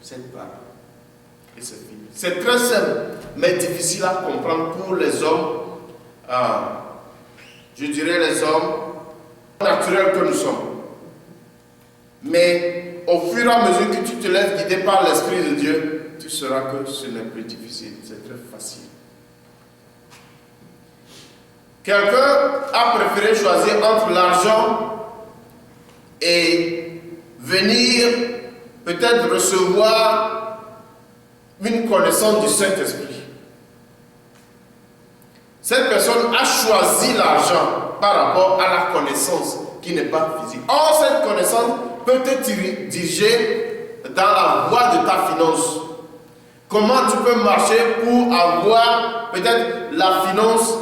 cette parole. Et c'est très simple, mais difficile à comprendre pour les hommes, je dirais les hommes naturels que nous sommes. Mais au fur et à mesure que tu te laisses guider par l'Esprit de Dieu, tu sauras que ce n'est plus difficile, c'est très facile. Quelqu'un a préféré choisir entre l'argent et venir peut-être recevoir une connaissance du Saint-Esprit. Cette personne a choisi l'argent par rapport à la connaissance qui n'est pas physique. Or, cette connaissance peut te diriger dans la voie de ta finance. Comment tu peux marcher pour avoir peut-être la finance,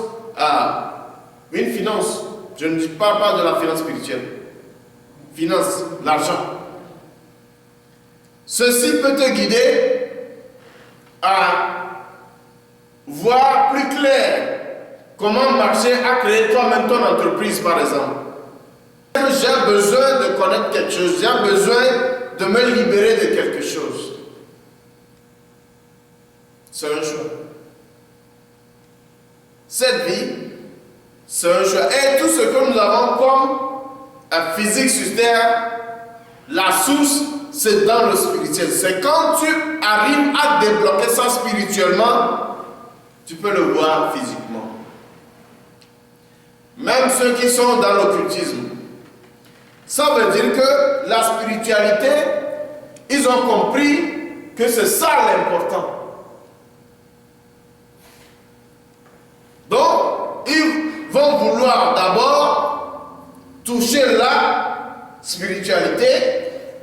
une finance, je ne parle pas de la finance spirituelle, finance, l'argent. Ceci peut te guider à voir plus clair comment marcher à créer toi-même ton entreprise, par exemple. J'ai besoin de connaître quelque chose, j'ai besoin de me libérer de quelque chose. C'est un choix. Cette vie, c'est un choix. Et tout ce que nous avons comme physique sur terre, la source, c'est dans le spirituel. C'est quand tu arrives à débloquer ça spirituellement, tu peux le voir physiquement. Même ceux qui sont dans l'occultisme, ça veut dire que la spiritualité, ils ont compris que c'est ça l'important. Donc, ils vont vouloir d'abord toucher la spiritualité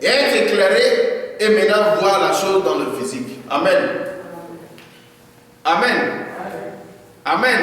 et être éclairés et maintenant voir la chose dans le physique. Amen. Amen. Amen.